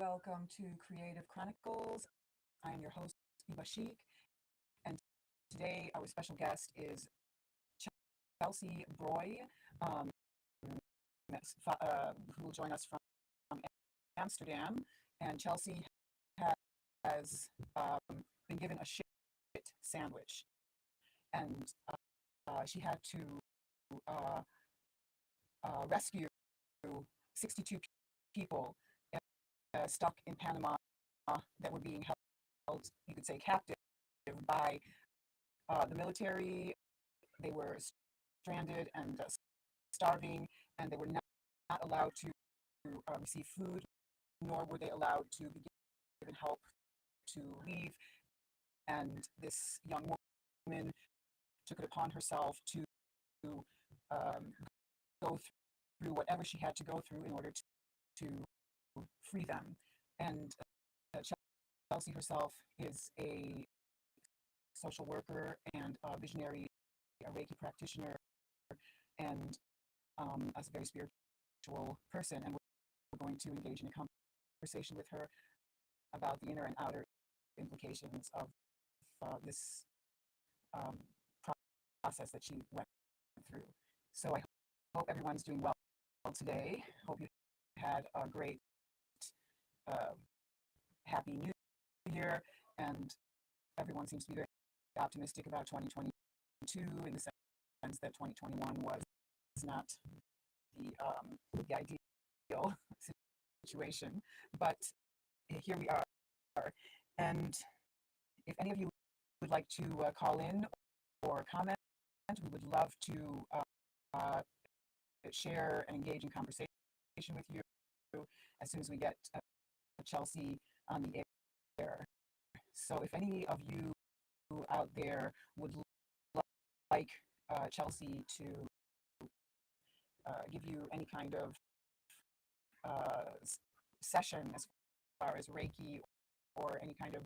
Welcome to Creative Chronicles. I am your host, Wjzz, and today our special guest is Chelsea Broy, um, who will join us from Amsterdam. And Chelsea has been given a shit sandwich, and she had to uh, rescue 62 people stuck in Panama that were being held, you could say, captive by the military. They were stranded and starving, and they were not allowed to receive food, nor were they allowed to be given help to leave. And this young woman took it upon herself to um, go through whatever she had to go through in order to free them. And Chelsea herself is a social worker and a visionary, a Reiki practitioner, and as a very spiritual person. And we're going to engage in a conversation with her about the inner and outer implications of this um, process that she went through. So I hope everyone's doing well today. Hope you had a great happy new year, and everyone seems to be very optimistic about 2022 in the sense that 2021 was not the ideal situation, but here we are. And if any of you would like to call in or comment, we would love to share and engage in conversation with you as soon as we get Chelsea on the air. So if any of you out there would like Chelsea to give you any kind of session as far as Reiki or any kind of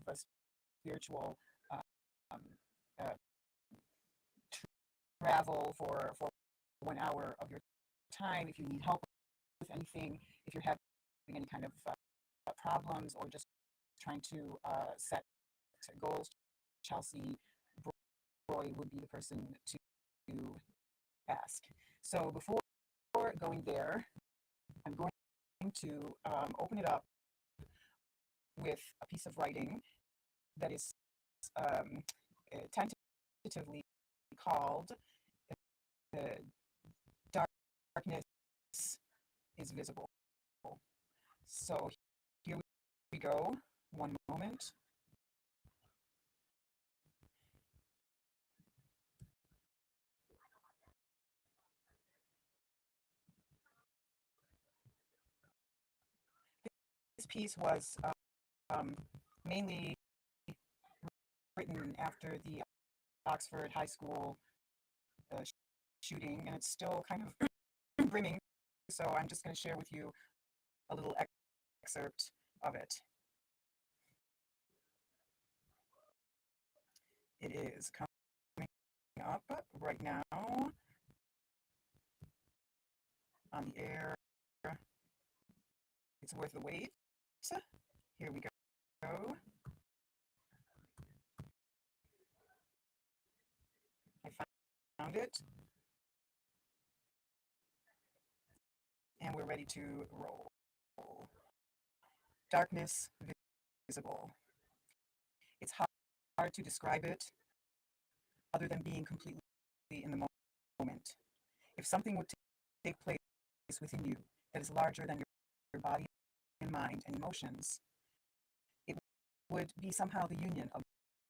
spiritual um, uh, travel for 1 hour of your time, if you need help with anything, if you're having any kind of problems or just trying to set goals, Chelsea Broy would be the person to ask. So before going there, I'm going to open it up with a piece of writing that is tentatively called Darkness is Visible. So here we go. One moment. This piece was mainly written after the Oxford High School shooting, and it's still kind of brimming. So I'm just going to share with you a little excerpt of it. It is coming up right now on the air. It's worth the wait. Here we go. I found it. And we're ready to roll. Darkness visible. It's hard to describe it other than being completely in the moment. If something would take place within you that is larger than your body and mind and emotions, it would be somehow the union of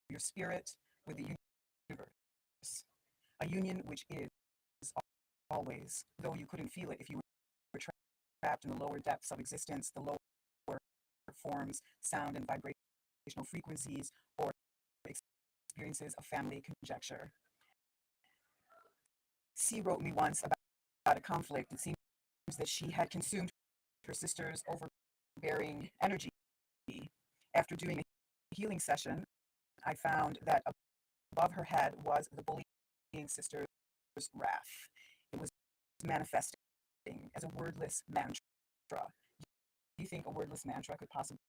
your spirit with the universe. A union which is always, though you couldn't feel it if you were trapped in the lower depths of existence, the lower forms, sound and vibrational frequencies, or experiences of family conjecture. C wrote me once about a conflict. It seems that she had consumed her sister's overbearing energy. After doing a healing session, I found that above her head was the bullying sister's wrath. It was manifesting as a wordless mantra. you think a wordless mantra could possibly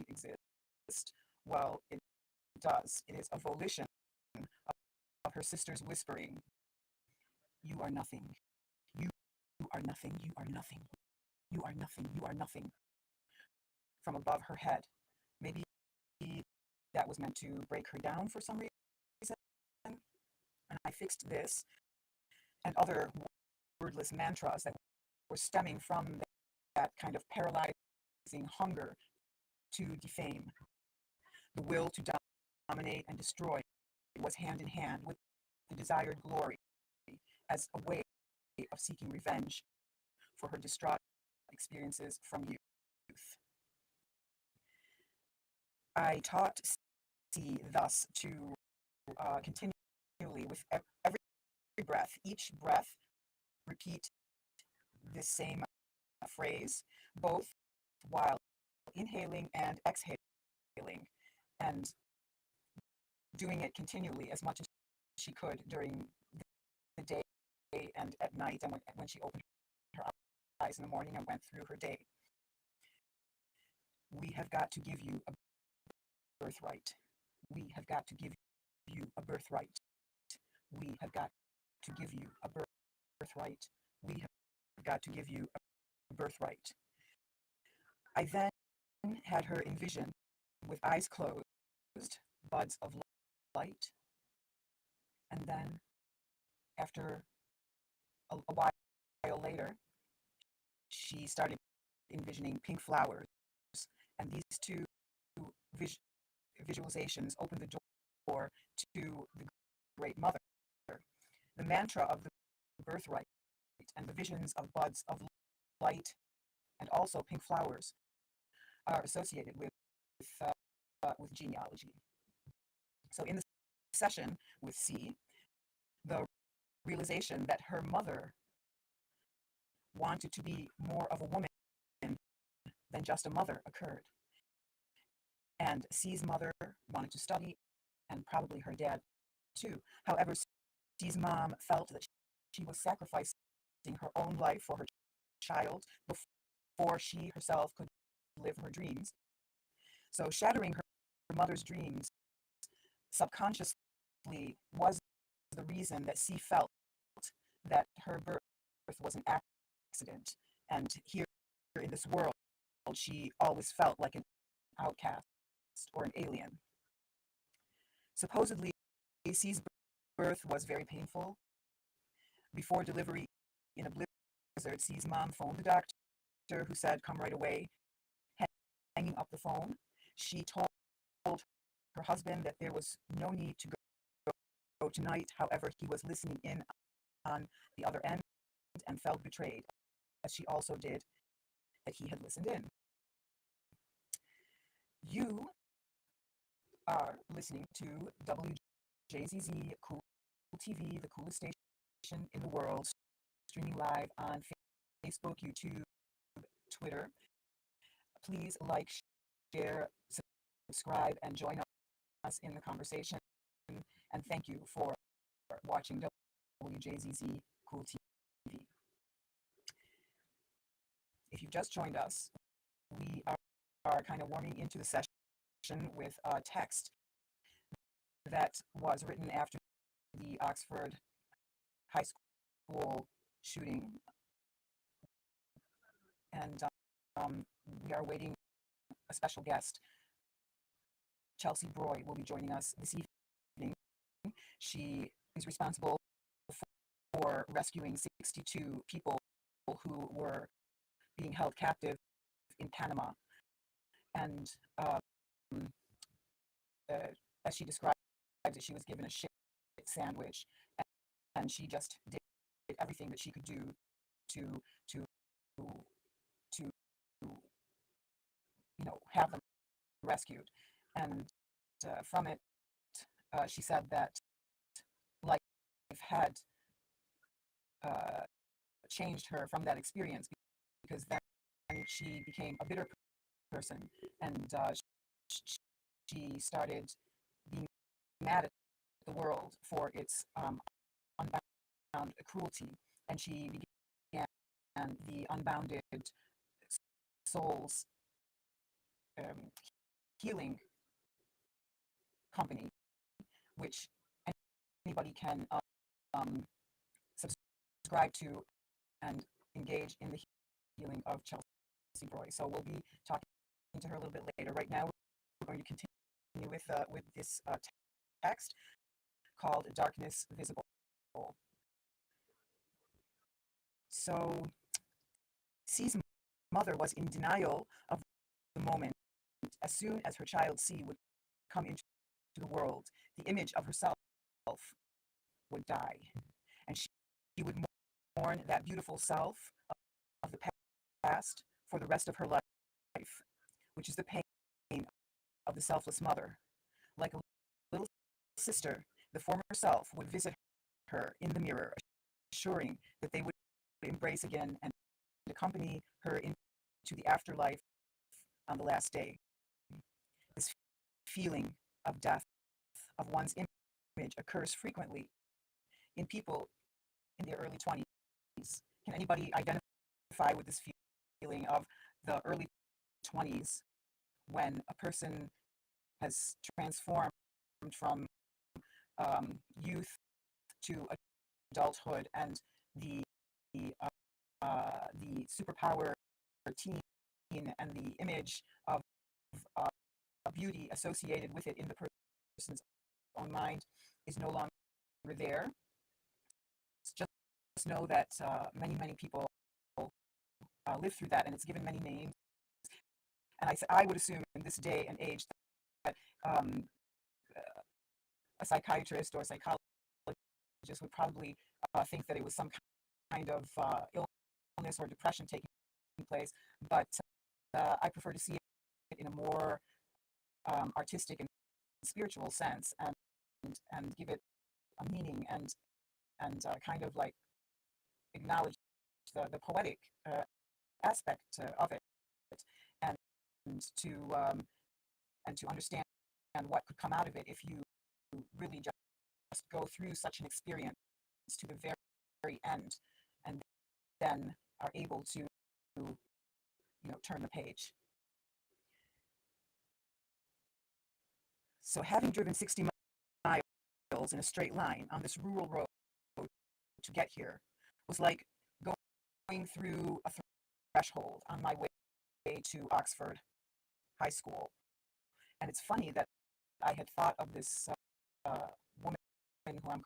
exist? Well, it does. It is a volition of her sister's whispering, "You are nothing. You are nothing. You are nothing. You are nothing. You are nothing," from above her head. Maybe that was meant to break her down for some reason. And I fixed this and other wordless mantras that were stemming from that kind of paralyzing hunger to defame. The will to dominate and destroy was hand in hand with the desired glory as a way of seeking revenge for her distraught experiences from youth. I taught C thus to continually, with every breath, each breath, repeat this same phrase, both while inhaling and exhaling, and doing it continually as much as she could during the day and at night, and when she opened her eyes in the morning and went through her day. We have got to give you a birthright. We have got to give you a birthright. We have got to give you a birthright. We have got to give you a birthright. I then had her envision, with eyes closed, buds of light. And then, after a while later, she started envisioning pink flowers. And these two visualizations opened the door to the Great Mother. The mantra of the birthright and the visions of buds of light and also pink flowers are associated with genealogy. So in the session with C, the realization that her mother wanted to be more of a woman than just a mother occurred. And C's mother wanted to study, and probably her dad too. However, C's mom felt that she was sacrificing her own life for her child before she herself could live her dreams. So shattering her mother's dreams subconsciously was the reason that C felt that her birth was an accident. And here in this world, she always felt like an outcast or an alien. Supposedly, C's birth was very painful. Before delivery in a blizzard, C's mom phoned the doctor, who said, "Come right away." Hanging up the phone, she told her husband that there was no need to go tonight. However, he was listening in on the other end and felt betrayed, as she also did that he had listened in. You are listening to Wjzz Cool TV, the coolest station in the world, streaming live on Facebook, YouTube, Twitter. Please like, share, subscribe, and join us in the conversation. And thank you for watching Wjzz Cool TV. If you've just joined us, we are kind of warming into the session with a text that was written after the Oxford High School shooting. And we are awaiting a special guest. Chelsea Broy will be joining us this evening. She is responsible for rescuing 62 people who were being held captive in Panama. And as she described it, she was given a shit sandwich, and she just did everything that she could do to have them rescued. And from it, she said that life had changed her from that experience, because then she became a bitter person, and she started being mad at the world for its unbound cruelty, and she began the unbounded soul's um, healing company, which anybody can subscribe to and engage in the healing of Chelsea Roy. So we'll be talking to her a little bit later. Right now, we're going to continue with this text called Darkness Visible. So C's mother was in denial of the moment. As soon as her child C would come into the world, the image of herself would die, and she would mourn that beautiful self of the past for the rest of her life, which is the pain of the selfless mother. Like a little sister, the former self would visit her in the mirror, assuring that they would embrace again and accompany her into the afterlife on the last day. This feeling of death of one's image occurs frequently in people in their early 20s. Can anybody identify with this feeling of the early 20s when a person has transformed from youth to adulthood, and the superpower teen and the image of beauty associated with it in the person's own mind is no longer there? Just know that many people live through that, and it's given many names. And I would assume in this day and age that a psychiatrist or a psychologist would probably think that it was some kind of illness or depression taking place, but I prefer to see it in a more artistic and spiritual sense, and give it a meaning, and kind of like acknowledge the poetic aspect of it, and to understand what could come out of it if you really just go through such an experience to the very end, and then are able to turn the page. So having driven 60 miles in a straight line on this rural road to get here was like going through a threshold on my way to Oxford High School. And it's funny that I had thought of this woman who I'm